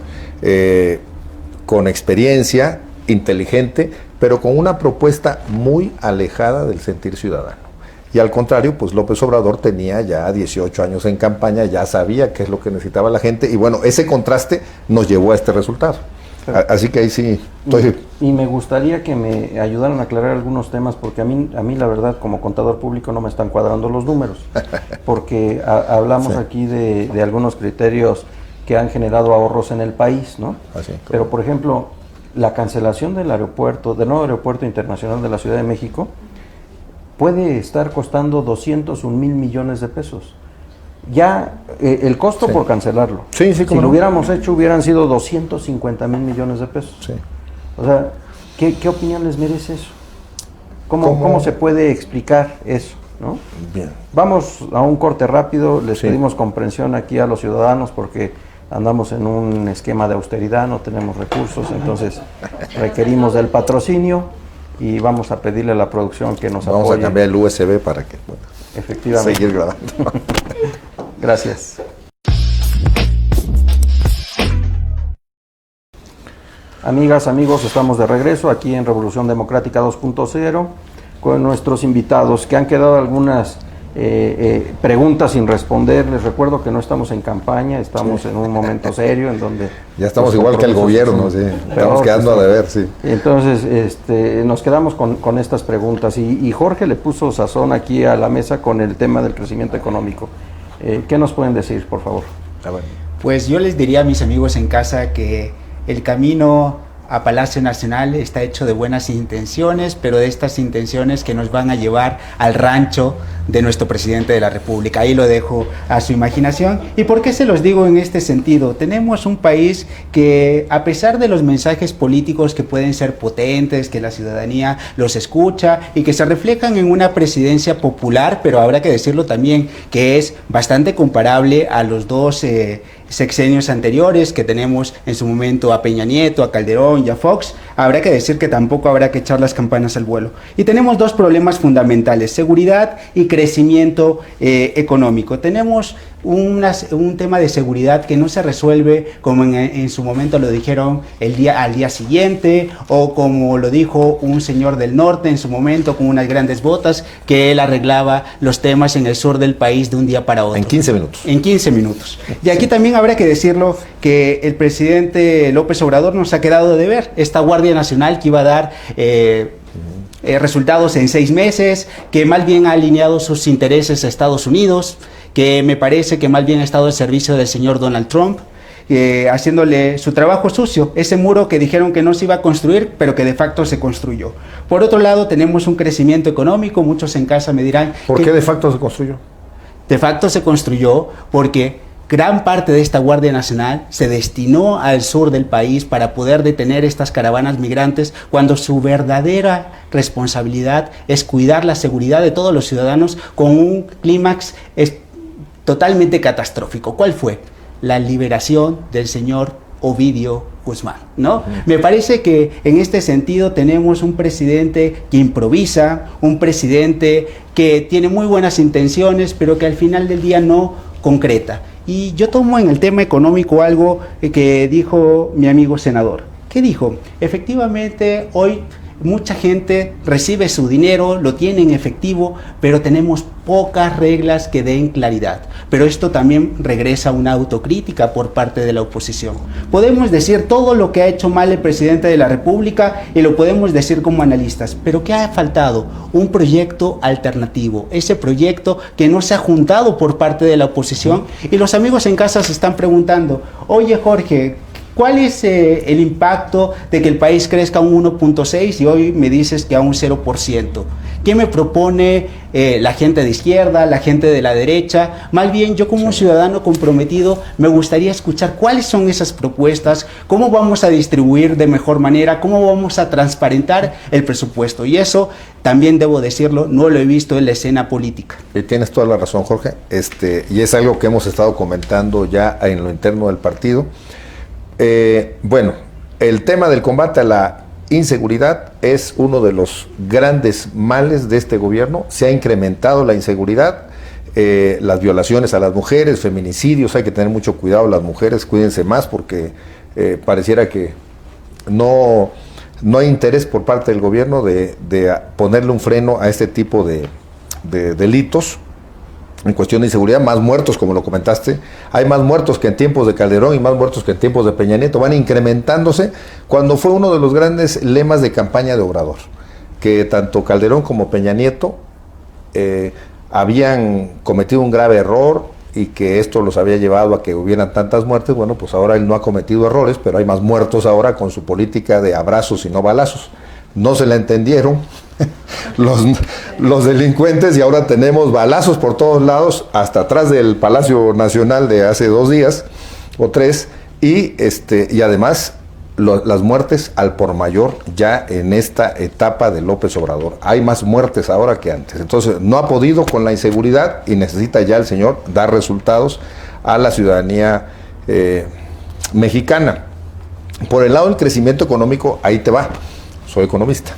con experiencia, inteligente, pero con una propuesta muy alejada del sentir ciudadano. Y al contrario, pues López Obrador tenía ya 18 años en campaña, ya sabía qué es lo que necesitaba la gente, y bueno, ese contraste nos llevó a este resultado. Así que ahí sí estoy... Y me gustaría que me ayudaran a aclarar algunos temas, porque a mí la verdad, como contador público, no me están cuadrando los números, porque hablamos aquí de algunos criterios que han generado ahorros en el país, ¿no? Así, pero, por ejemplo, la cancelación del nuevo aeropuerto internacional de la Ciudad de México puede estar costando 201 mil millones de pesos. Ya el costo por cancelarlo, si lo hubiéramos hecho, hubieran sido 250 mil millones de pesos. Sí. O sea, ¿qué opinión les merece eso? ¿Cómo se puede explicar eso, ¿no? Bien. Vamos a un corte rápido, les pedimos comprensión aquí a los ciudadanos porque andamos en un esquema de austeridad, no tenemos recursos, entonces requerimos del patrocinio y vamos a pedirle a la producción que nos apoye. Vamos a cambiar el USB para que efectivamente seguir grabando. Gracias. Amigas, amigos, estamos de regreso aquí en Revolución Democrática 2.0 con nuestros invitados, que han quedado algunas preguntas sin responder. Les recuerdo que no estamos en campaña, estamos en un momento serio en donde... Ya estamos igual que el gobierno, estamos quedando a deber, sí. Entonces, nos quedamos con estas preguntas y Jorge le puso sazón aquí a la mesa con el tema del crecimiento económico. ¿Qué nos pueden decir, por favor? Pues yo les diría a mis amigos en casa que el camino a Palacio Nacional está hecho de buenas intenciones, pero de estas intenciones que nos van a llevar al rancho de nuestro presidente de la República. Ahí lo dejo a su imaginación. ¿Y por qué se los digo en este sentido? Tenemos un país que, a pesar de los mensajes políticos que pueden ser potentes, que la ciudadanía los escucha y que se reflejan en una presidencia popular, pero habrá que decirlo también que es bastante comparable a los dos sexenios anteriores que tenemos en su momento a Peña Nieto, a Calderón y a Fox. Habrá que decir que tampoco habrá que echar las campanas al vuelo. Y tenemos dos problemas fundamentales: seguridad y crecimiento económico. Tenemos un tema de seguridad que no se resuelve como en su momento lo dijeron al día siguiente, o como lo dijo un señor del norte en su momento con unas grandes botas, que él arreglaba los temas en el sur del país de un día para otro. En 15 minutos. En 15 minutos. Y aquí también habrá que decirlo que el presidente López Obrador nos ha quedado de ver esta Guardia Nacional que iba a dar resultados en 6 meses, que más bien ha alineado sus intereses a Estados Unidos, que me parece que más bien ha estado al servicio del señor Donald Trump, haciéndole su trabajo sucio, ese muro que dijeron que no se iba a construir, pero que de facto se construyó. Por otro lado, tenemos un crecimiento económico. Muchos en casa me dirán... ¿Por qué de facto se construyó? De facto se construyó porque gran parte de esta Guardia Nacional se destinó al sur del país para poder detener estas caravanas migrantes, cuando su verdadera responsabilidad es cuidar la seguridad de todos los ciudadanos con un clímax totalmente catastrófico. ¿Cuál fue? La liberación del señor Ovidio Guzmán, ¿no? Me parece que en este sentido tenemos un presidente que improvisa, un presidente que tiene muy buenas intenciones, pero que al final del día no concreta. Y yo tomo en el tema económico algo que dijo mi amigo senador. ¿Qué dijo? Efectivamente, hoy mucha gente recibe su dinero, lo tiene en efectivo, pero tenemos pocas reglas que den claridad. Pero esto también regresa a una autocrítica por parte de la oposición. Podemos decir todo lo que ha hecho mal el presidente de la República y lo podemos decir como analistas, pero ¿qué ha faltado? Un proyecto alternativo, ese proyecto que no se ha juntado por parte de la oposición. Y los amigos en casa se están preguntando: oye, Jorge, ¿cuál es el impacto de que el país crezca un 1.6 y hoy me dices que a un 0%? ¿Qué me propone la gente de izquierda, la gente de la derecha? Más bien, yo como un ciudadano comprometido me gustaría escuchar cuáles son esas propuestas, cómo vamos a distribuir de mejor manera, cómo vamos a transparentar el presupuesto. Y eso, también debo decirlo, no lo he visto en la escena política. Tienes toda la razón, Jorge. Y es algo que hemos estado comentando ya en lo interno del partido. Bueno, el tema del combate a la inseguridad es uno de los grandes males de este gobierno. Se ha incrementado la inseguridad, las violaciones a las mujeres, feminicidios. Hay que tener mucho cuidado, las mujeres, cuídense más, porque pareciera que no no hay interés por parte del gobierno de ponerle un freno a este tipo de delitos en cuestión de inseguridad. Más muertos, como lo comentaste, hay más muertos que en tiempos de Calderón y más muertos que en tiempos de Peña Nieto, van incrementándose, cuando fue uno de los grandes lemas de campaña de Obrador, que tanto Calderón como Peña Nieto habían cometido un grave error y que esto los había llevado a que hubieran tantas muertes. Bueno, pues ahora él no ha cometido errores, pero hay más muertos ahora con su política de abrazos y no balazos. No se la entendieron los delincuentes y ahora tenemos balazos por todos lados, hasta atrás del Palacio Nacional de hace 2 días o 3, y además las muertes al por mayor ya en esta etapa de López Obrador. Hay más muertes ahora que antes. Entonces no ha podido con la inseguridad y necesita ya el señor dar resultados a la ciudadanía mexicana. Por el lado del crecimiento económico, ahí te va. Soy economista.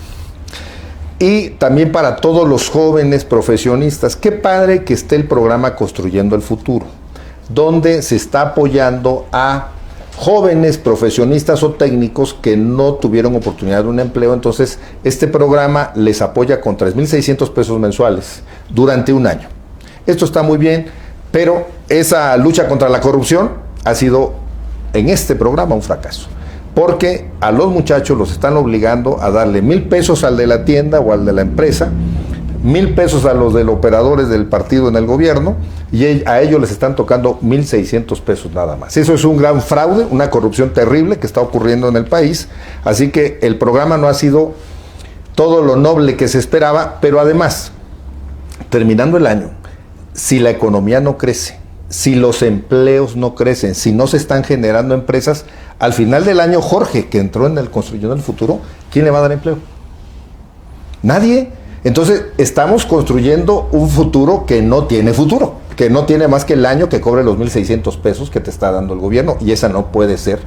Y también para todos los jóvenes profesionistas, qué padre que esté el programa Construyendo el Futuro, donde se está apoyando a jóvenes profesionistas o técnicos que no tuvieron oportunidad de un empleo. Entonces, este programa les apoya con 3,600 pesos mensuales durante un año. Esto está muy bien, pero esa lucha contra la corrupción ha sido en este programa un fracaso, porque a los muchachos los están obligando a darle 1,000 pesos al de la tienda o al de la empresa, 1,000 pesos a los operadores del partido en el gobierno, y a ellos les están tocando 1,600 pesos nada más. Eso es un gran fraude, una corrupción terrible que está ocurriendo en el país. Así que el programa no ha sido todo lo noble que se esperaba, pero además, terminando el año, si la economía no crece, si los empleos no crecen, si no se están generando empresas, al final del año, Jorge, que entró en el Construyendo el Futuro, ¿quién le va a dar empleo? Nadie. Entonces, estamos construyendo un futuro que no tiene futuro, que no tiene más que el año que cobre los 1,600 pesos que te está dando el gobierno, y esa no puede ser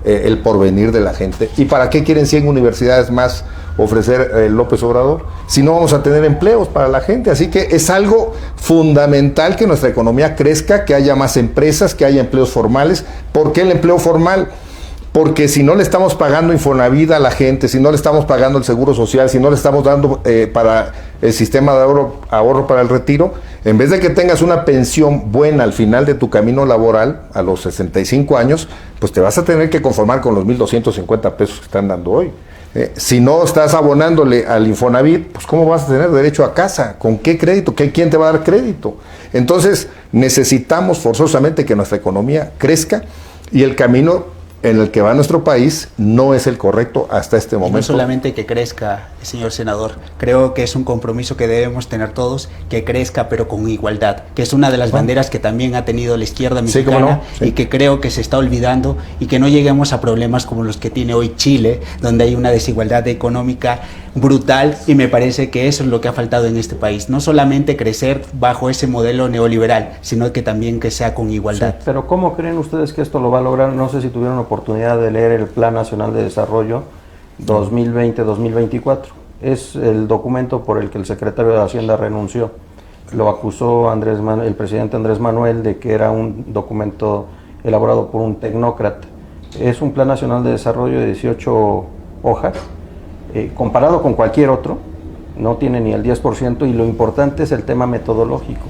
el porvenir de la gente. ¿Y para qué quieren 100 universidades más ofrecer López Obrador si no vamos a tener empleos para la gente? Así que es algo fundamental que nuestra economía crezca, que haya más empresas, que haya empleos formales. ¿Por qué el empleo formal? Porque si no le estamos pagando Infonavit a la gente, si no le estamos pagando el Seguro Social, si no le estamos dando para el sistema de ahorro para el retiro, en vez de que tengas una pensión buena al final de tu camino laboral, a los 65 años, pues te vas a tener que conformar con los 1,250 pesos que están dando hoy. Si no estás abonándole al Infonavit, pues ¿cómo vas a tener derecho a casa? ¿Con qué crédito? ¿Quién te va a dar crédito? Entonces necesitamos forzosamente que nuestra economía crezca, y el camino en el que va nuestro país no es el correcto hasta este momento. Y no solamente que crezca, señor senador, creo que es un compromiso que debemos tener todos, que crezca pero con igualdad, que es una de las banderas que también ha tenido la izquierda mexicana, sí, ¿cómo no? Sí. Y que creo que se está olvidando, y que no lleguemos a problemas como los que tiene hoy Chile, donde hay una desigualdad económica brutal, y me parece que eso es lo que ha faltado en este país, no solamente crecer bajo ese modelo neoliberal, sino que también que sea con igualdad. Sí, pero ¿cómo creen ustedes que esto lo va a lograr? No sé si tuvieron oportunidad de leer el Plan Nacional de Desarrollo 2020-2024. Es el documento por el que el secretario de Hacienda renunció. Lo acusó el presidente Andrés Manuel de que era un documento elaborado por un tecnócrata. Es un Plan Nacional de Desarrollo de 18 hojas. Comparado con cualquier otro, no tiene ni el 10%, y lo importante es el tema metodológico.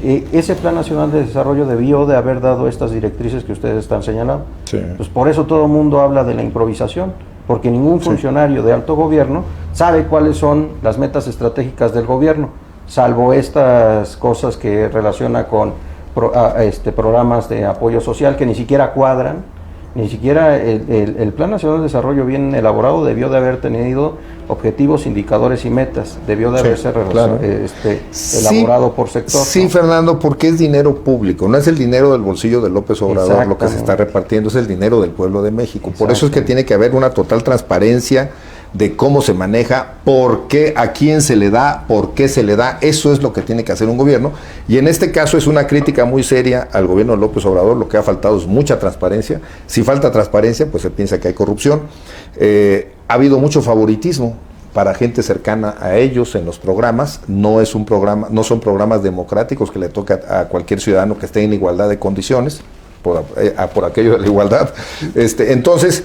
Ese Plan Nacional de Desarrollo debió de haber dado estas directrices que ustedes están señalando. Sí. Pues por eso todo el mundo habla de la improvisación, porque ningún funcionario de alto gobierno sabe cuáles son las metas estratégicas del gobierno, salvo estas cosas que relaciona con programas de apoyo social que ni siquiera cuadran. Ni siquiera el Plan Nacional de Desarrollo bien elaborado debió de haber tenido objetivos, indicadores y metas. Debió de haberse elaborado por sector. Sí, ¿no? Fernando, porque es dinero público. No es el dinero del bolsillo de López Obrador lo que se está repartiendo, es el dinero del pueblo de México. Por eso es que tiene que haber una total transparencia de cómo se maneja, por qué, a quién se le da, por qué se le da. Eso es lo que tiene que hacer un gobierno, y en este caso es una crítica muy seria al gobierno de López Obrador. Lo que ha faltado es mucha transparencia. Si falta transparencia, pues se piensa que hay corrupción. Ha habido mucho favoritismo para gente cercana a ellos en los programas. No son programas democráticos que le toca a cualquier ciudadano que esté en igualdad de condiciones, por aquello de la igualdad. Entonces,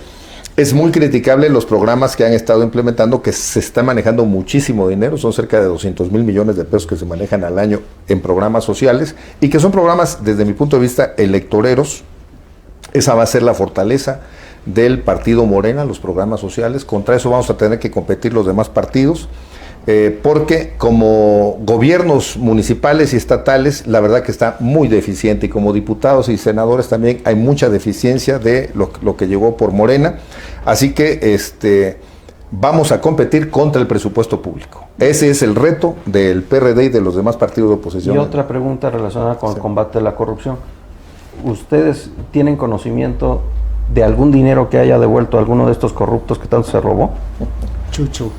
Es muy criticable los programas que han estado implementando, que se está manejando muchísimo dinero, son cerca de 200,000 millones de pesos que se manejan al año en programas sociales y que son programas, desde mi punto de vista, electoreros. Esa va a ser la fortaleza del partido Morena, los programas sociales. Contra eso vamos a tener que competir los demás partidos, porque como gobiernos municipales y estatales, la verdad que está muy deficiente, y como diputados y senadores también hay mucha deficiencia de lo que llegó por Morena. Así que vamos a competir contra el presupuesto público. Ese es el reto del PRD y de los demás partidos de oposición. Y otra pregunta relacionada con el combate a la corrupción. ¿Ustedes tienen conocimiento de algún dinero que haya devuelto a alguno de estos corruptos que tanto se robó? Chuchu.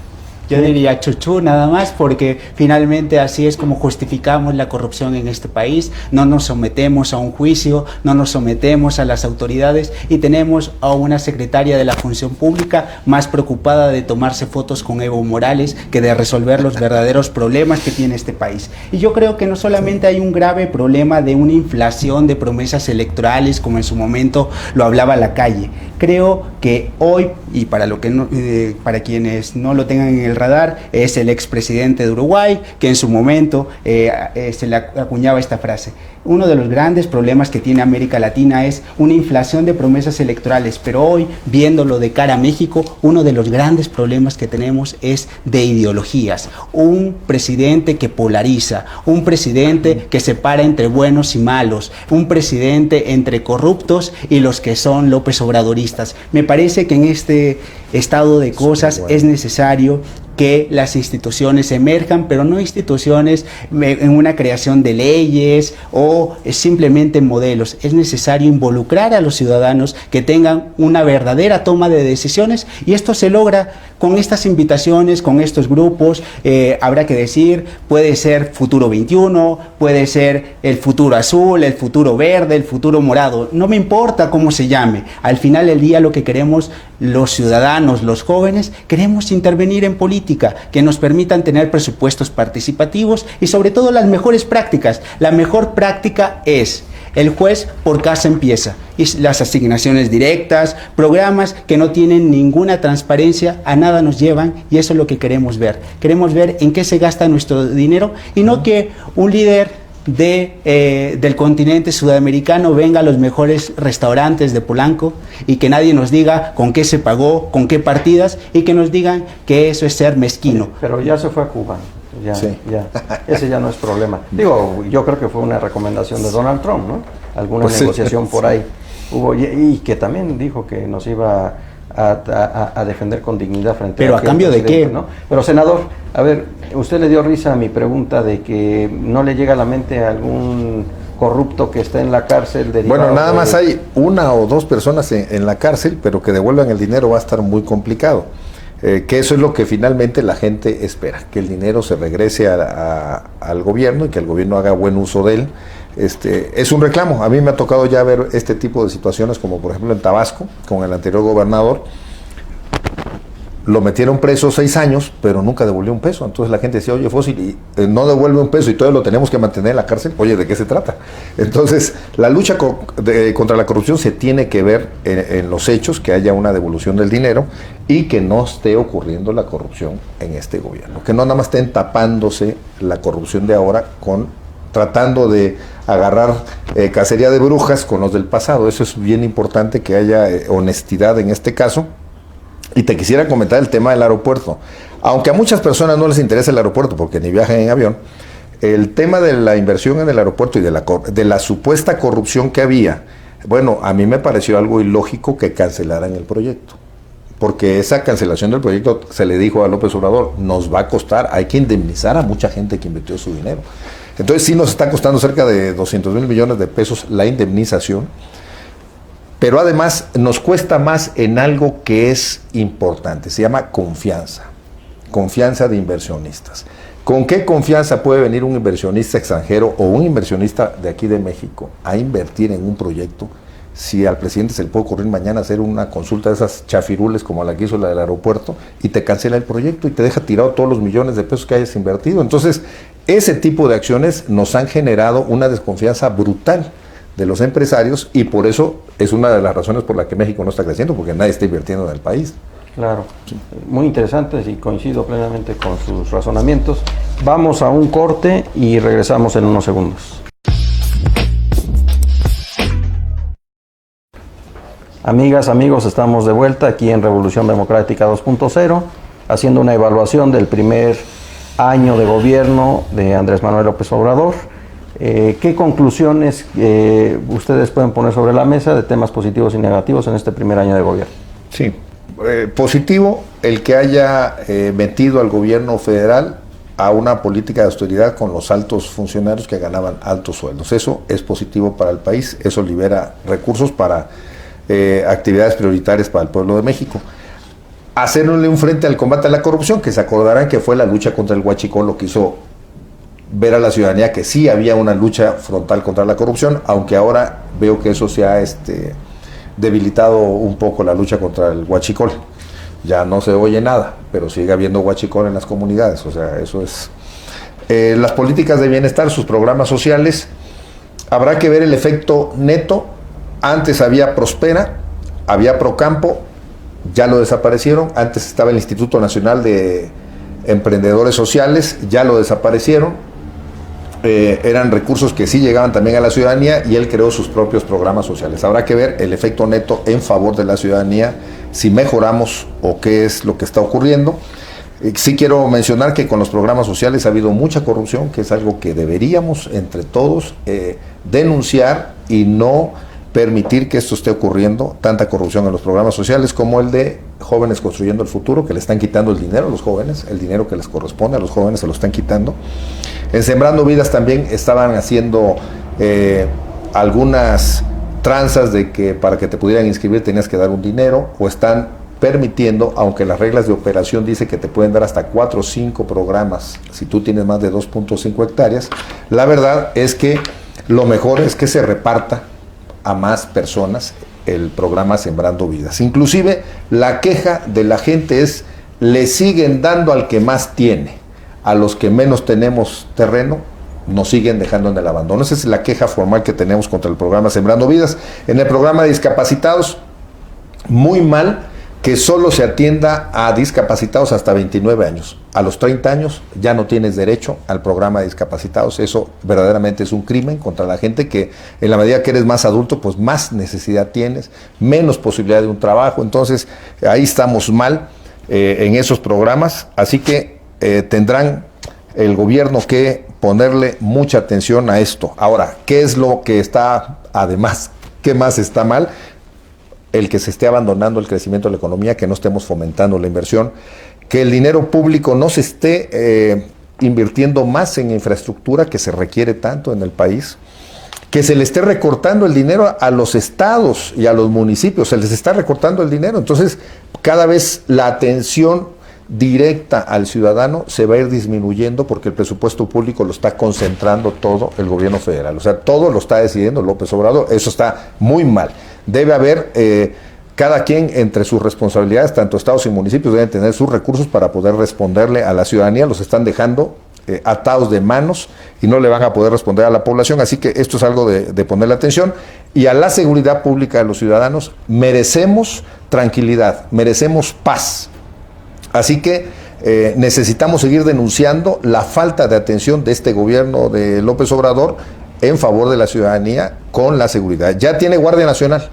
Yo diría chuchú nada más, porque finalmente así es como justificamos la corrupción en este país. No nos sometemos a un juicio, no nos sometemos a las autoridades, y tenemos a una secretaria de la Función Pública más preocupada de tomarse fotos con Evo Morales que de resolver los verdaderos problemas que tiene este país. Y yo creo que no solamente hay un grave problema de una inflación de promesas electorales, como en su momento lo hablaba Lacalle. Creo que hoy, y para quienes no lo tengan en el radar, es el expresidente de Uruguay, que en su momento se le acuñaba esta frase: uno de los grandes problemas que tiene América Latina es una inflación de promesas electorales, pero hoy, viéndolo de cara a México, uno de los grandes problemas que tenemos es de ideologías. Un presidente que polariza, un presidente que separa entre buenos y malos, un presidente entre corruptos y los que son López Obradoristas. Me parece que en este estado de cosas es necesario que las instituciones emerjan, pero no instituciones en una creación de leyes o simplemente modelos. Es necesario involucrar a los ciudadanos que tengan una verdadera toma de decisiones, y esto se logra con estas invitaciones, con estos grupos. Habrá que decir, puede ser Futuro 21, puede ser el Futuro Azul, el Futuro Verde, el Futuro Morado, no me importa cómo se llame. Al final del día, lo que queremos los ciudadanos, los jóvenes, queremos intervenir en política, que nos permitan tener presupuestos participativos y sobre todo las mejores prácticas. La mejor práctica es: el juez por casa empieza, y las asignaciones directas, programas que no tienen ninguna transparencia, a nada nos llevan, y eso es lo que queremos ver. Queremos ver en qué se gasta nuestro dinero, y no que un líder del continente sudamericano venga a los mejores restaurantes de Polanco y que nadie nos diga con qué se pagó, con qué partidas, y que nos digan que eso es ser mezquino. Pero ya se fue a Cuba. Sí. Ese ya no es problema. Digo, yo creo que fue una recomendación de Donald Trump, ¿no? Alguna negociación por ahí hubo, y que también dijo que nos iba a defender con dignidad frente pero a cambio de qué, ¿no? Pero senador, a ver, usted le dio risa a mi pregunta de que no le llega a la mente a algún corrupto que está en la cárcel. Bueno, nada más hay una o dos personas en la cárcel, pero que devuelvan el dinero va a estar muy complicado. Que eso es lo que finalmente la gente espera, que el dinero se regrese al gobierno y que el gobierno haga buen uso de él. Es un reclamo. A mí me ha tocado ya ver este tipo de situaciones, como por ejemplo en Tabasco, con el anterior gobernador. Lo metieron preso 6 años, pero nunca devolvió un peso. Entonces la gente decía: oye, Fósil, no devuelve un peso y todavía lo tenemos que mantener en la cárcel. Oye, ¿de qué se trata? Entonces, la lucha contra la corrupción se tiene que ver en los hechos, que haya una devolución del dinero y que no esté ocurriendo la corrupción en este gobierno. Que no nada más estén tapándose la corrupción de ahora tratando de agarrar cacería de brujas con los del pasado. Eso es bien importante, que haya honestidad en este caso. Y te quisiera comentar el tema del aeropuerto. Aunque a muchas personas no les interesa el aeropuerto porque ni viajan en avión, el tema de la inversión en el aeropuerto y de la supuesta corrupción que había, bueno, a mí me pareció algo ilógico que cancelaran el proyecto. Porque esa cancelación del proyecto, se le dijo a López Obrador, nos va a costar, hay que indemnizar a mucha gente que invirtió su dinero. Entonces sí nos está costando cerca de 200,000 millones de pesos la indemnización. Pero además nos cuesta más en algo que es importante, se llama confianza de inversionistas. ¿Con qué confianza puede venir un inversionista extranjero o un inversionista de aquí de México a invertir en un proyecto si al presidente se le puede ocurrir mañana hacer una consulta de esas chafirules como la que hizo la del aeropuerto y te cancela el proyecto y te deja tirado todos los millones de pesos que hayas invertido? Entonces, ese tipo de acciones nos han generado una desconfianza brutal de los empresarios, y por eso es una de las razones por la que México no está creciendo, porque nadie está invirtiendo en el país. Claro, sí. Muy interesantes y coincido plenamente con sus razonamientos. Vamos a un corte y regresamos en unos segundos. Amigas, amigos, estamos de vuelta aquí en Revolución Democrática 2.0, haciendo una evaluación del primer año de gobierno de Andrés Manuel López Obrador. ¿Qué conclusiones ustedes pueden poner sobre la mesa de temas positivos y negativos en este primer año de gobierno? Sí, positivo el que haya metido al gobierno federal a una política de austeridad con los altos funcionarios que ganaban altos sueldos. Eso es positivo para el país, eso libera recursos para actividades prioritarias para el pueblo de México. Hacerle un frente al combate a la corrupción, que se acordarán que fue la lucha contra el huachicol lo que hizo ver a la ciudadanía que sí había una lucha frontal contra la corrupción, aunque ahora veo que eso se ha debilitado un poco, la lucha contra el huachicol. Ya no se oye nada, pero sigue habiendo huachicol en las comunidades, o sea, eso es. Las políticas de bienestar, sus programas sociales, habrá que ver el efecto neto. Antes había Prospera, había Procampo, ya lo desaparecieron. Antes estaba el Instituto Nacional de Emprendedores Sociales, ya lo desaparecieron. Eran recursos que sí llegaban también a la ciudadanía y él creó sus propios programas sociales. Habrá que ver el efecto neto en favor de la ciudadanía, si mejoramos o qué es lo que está ocurriendo. Sí quiero mencionar que con los programas sociales ha habido mucha corrupción, que es algo que deberíamos entre todos denunciar y no permitir que esto esté ocurriendo, tanta corrupción en los programas sociales como el de Jóvenes Construyendo el Futuro, que le están quitando el dinero a los jóvenes, el dinero que les corresponde a los jóvenes se lo están quitando. En Sembrando Vidas también estaban haciendo algunas tranzas de que para que te pudieran inscribir tenías que dar un dinero, o están permitiendo, aunque las reglas de operación dicen que te pueden dar hasta 4 o 5 programas si tú tienes más de 2.5 hectáreas, la verdad es que lo mejor es que se reparta a más personas el programa Sembrando Vidas. Inclusive la queja de la gente es: le siguen dando al que más tiene, a los que menos tenemos terreno nos siguen dejando en el abandono. Esa es la queja formal que tenemos contra el programa Sembrando Vidas. En el programa de discapacitados, muy mal que solo se atienda a discapacitados hasta 29 años. A los 30 años ya no tienes derecho al programa de discapacitados. Eso verdaderamente es un crimen contra la gente, que en la medida que eres más adulto, pues más necesidad tienes, menos posibilidad de un trabajo. Entonces, ahí estamos mal en esos programas. Así que tendrán el gobierno que ponerle mucha atención a esto. Ahora, ¿qué es lo que está, además, qué más está mal? El que se esté abandonando el crecimiento de la economía, que no estemos fomentando la inversión, que el dinero público no se esté invirtiendo más en infraestructura que se requiere tanto en el país, que se le esté recortando el dinero a los estados y a los municipios, se les está recortando el dinero. Entonces, cada vez la atención directa al ciudadano se va a ir disminuyendo, porque el presupuesto público lo está concentrando todo el gobierno federal. O sea, todo lo está decidiendo López Obrador. Eso está muy mal. Debe haber, cada quien entre sus responsabilidades, tanto estados y municipios, deben tener sus recursos para poder responderle a la ciudadanía. Los están dejando atados de manos y no le van a poder responder a la población. Así que esto es algo de ponerle atención. Y a la seguridad pública de los ciudadanos, merecemos tranquilidad, merecemos paz. Así que necesitamos seguir denunciando la falta de atención de este gobierno de López Obrador en favor de la ciudadanía con la seguridad. Ya tiene Guardia Nacional,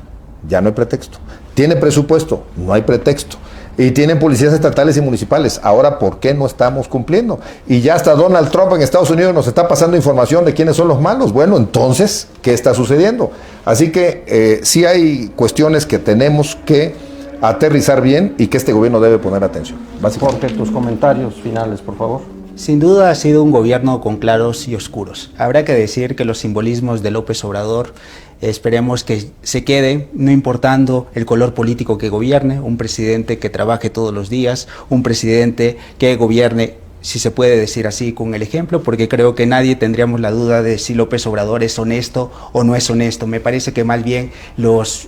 ya no hay pretexto. Tiene presupuesto, no hay pretexto. Y tienen policías estatales y municipales. Ahora, ¿por qué no estamos cumpliendo? Y ya hasta Donald Trump en Estados Unidos nos está pasando información de quiénes son los malos. Bueno, entonces, ¿qué está sucediendo? Así que sí hay cuestiones que tenemos que aterrizar bien y que este gobierno debe poner atención. Jorge, tus comentarios finales, por favor. Sin duda ha sido un gobierno con claros y oscuros. Habrá que decir que los simbolismos de López Obrador esperemos que se quede, no importando el color político que gobierne, un presidente que trabaje todos los días, un presidente que gobierne si se puede decir así, con el ejemplo, porque creo que nadie tendríamos la duda de si López Obrador es honesto o no es honesto. Me parece que más bien los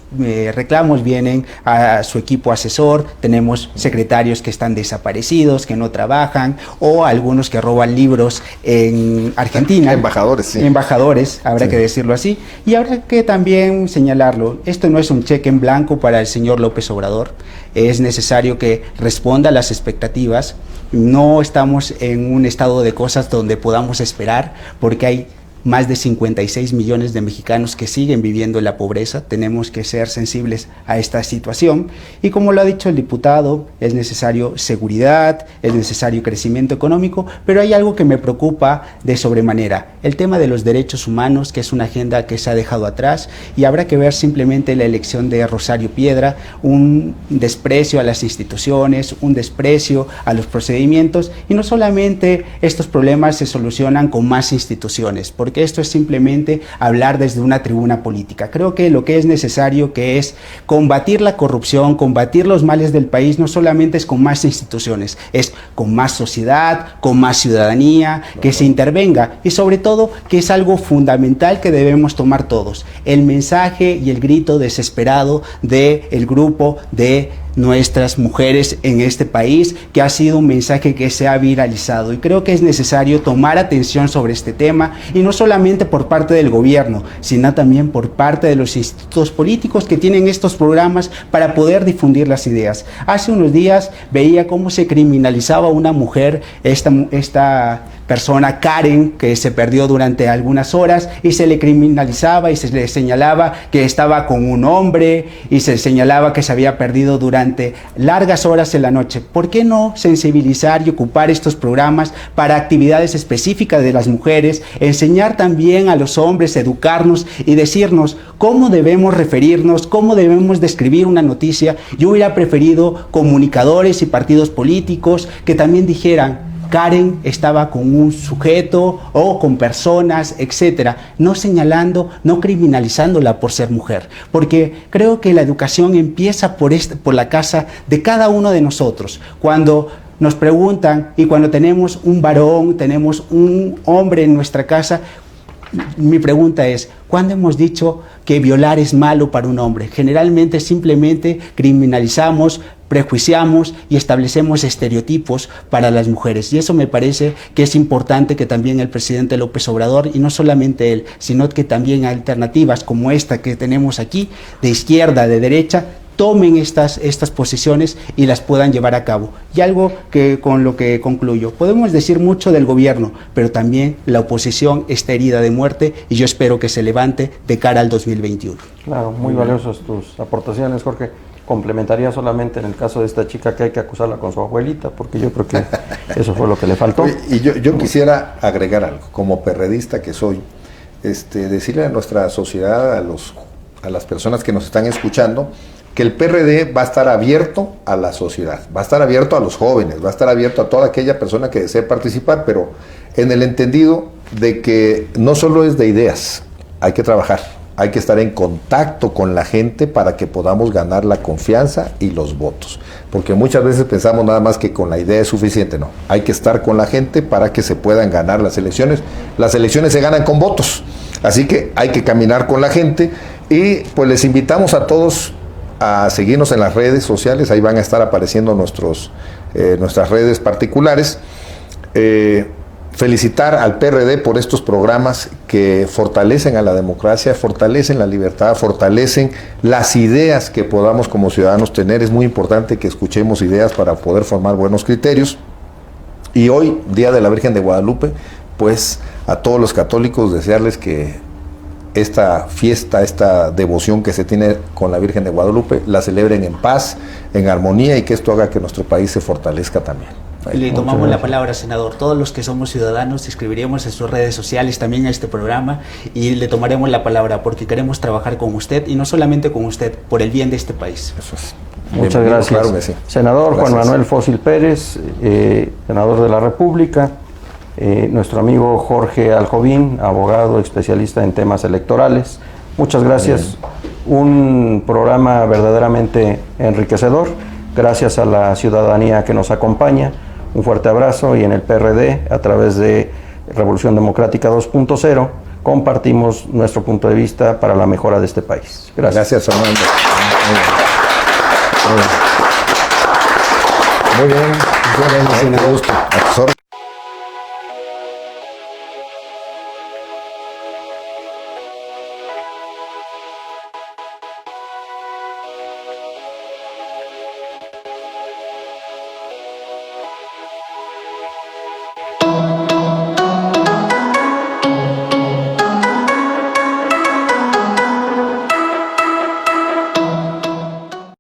reclamos vienen a su equipo asesor, tenemos secretarios que están desaparecidos, que no trabajan, o algunos que roban libros en Argentina. Embajadores, sí. Embajadores, habrá que decirlo así. Y habrá que también señalarlo, esto no es un cheque en blanco para el señor López Obrador, es necesario que responda a las expectativas. No estamos en un estado de cosas donde podamos esperar, porque hay más de 56 millones de mexicanos que siguen viviendo en la pobreza. Tenemos que ser sensibles a esta situación y, como lo ha dicho el diputado, es necesario seguridad, es necesario crecimiento económico, pero hay algo que me preocupa de sobremanera, el tema de los derechos humanos, que es una agenda que se ha dejado atrás, y habrá que ver simplemente la elección de Rosario Piedra, un desprecio a las instituciones, un desprecio a los procedimientos, y no solamente estos problemas se solucionan con más instituciones, porque esto es simplemente hablar desde una tribuna política. Creo que lo que es necesario, que es combatir la corrupción, combatir los males del país, no solamente es con más instituciones, es con más sociedad, con más ciudadanía, que se intervenga, y sobre todo que es algo fundamental que debemos tomar todos, el mensaje y el grito desesperado del grupo de nuestras mujeres en este país, que ha sido un mensaje que se ha viralizado, y creo que es necesario tomar atención sobre este tema, y no solamente por parte del gobierno, sino también por parte de los institutos políticos que tienen estos programas para poder difundir las ideas. Hace unos días veía cómo se criminalizaba a una mujer, esta persona Karen, que se perdió durante algunas horas, y se le criminalizaba y se le señalaba que estaba con un hombre, y se señalaba que se había perdido durante largas horas en la noche. ¿Por qué no sensibilizar y ocupar estos programas para actividades específicas de las mujeres, enseñar también a los hombres, educarnos y decirnos cómo debemos referirnos, cómo debemos describir una noticia? Yo hubiera preferido comunicadores y partidos políticos que también dijeran: Karen estaba con un sujeto o con personas, etcétera, no señalando, no criminalizándola por ser mujer, porque creo que la educación empieza por la casa de cada uno de nosotros. Cuando nos preguntan, y cuando tenemos un varón, tenemos un hombre en nuestra casa, mi pregunta es: ¿cuándo hemos dicho que violar es malo para un hombre? Generalmente simplemente criminalizamos, prejuiciamos y establecemos estereotipos para las mujeres, y eso me parece que es importante que también el presidente López Obrador, y no solamente él, sino que también alternativas como esta que tenemos aquí, de izquierda, de derecha, tomen estas posiciones y las puedan llevar a cabo. Y algo que con lo que concluyo: podemos decir mucho del gobierno, pero también la oposición está herida de muerte, y yo espero que se levante de cara al 2021. Claro, muy valiosas tus aportaciones, Jorge. Complementaría solamente en el caso de esta chica que hay que acusarla con su abuelita, porque yo creo que eso fue lo que le faltó. Y yo quisiera agregar algo, como perredista que soy, decirle a nuestra sociedad, a las personas que nos están escuchando, que el PRD va a estar abierto a la sociedad, va a estar abierto a los jóvenes, va a estar abierto a toda aquella persona que desee participar, pero en el entendido de que no solo es de ideas, hay que trabajar. Hay que estar en contacto con la gente para que podamos ganar la confianza y los votos. Porque muchas veces pensamos nada más que con la idea es suficiente. No, hay que estar con la gente para que se puedan ganar las elecciones. Las elecciones se ganan con votos. Así que hay que caminar con la gente, y pues les invitamos a todos a seguirnos en las redes sociales. Ahí van a estar apareciendo nuestras redes particulares. Felicitar al PRD por estos programas que fortalecen a la democracia, fortalecen la libertad, fortalecen las ideas que podamos como ciudadanos tener. Es muy importante que escuchemos ideas para poder formar buenos criterios. Y hoy, Día de la Virgen de Guadalupe, pues a todos los católicos desearles que esta fiesta, esta devoción que se tiene con la Virgen de Guadalupe, la celebren en paz, en armonía, y que esto haga que nuestro país se fortalezca también. Le tomamos la palabra, senador. Todos los que somos ciudadanos escribiremos en sus redes sociales también a este programa, y le tomaremos la palabra, porque queremos trabajar con usted, y no solamente con usted, por el bien de este país. Eso es. Muchas gracias. Claro que sí. Senador Gracias. Juan Manuel Fósil Pérez, senador de la República, nuestro amigo Jorge Aljovín, abogado especialista en temas electorales. Muchas gracias. Un programa verdaderamente enriquecedor. Gracias a la ciudadanía que nos acompaña. un fuerte abrazo, y en el PRD, a través de Revolución Democrática 2.0, compartimos nuestro punto de vista para la mejora de este país. Gracias. Gracias, Fernando. Muy bien. Muy bien, gusto. A tus órdenes.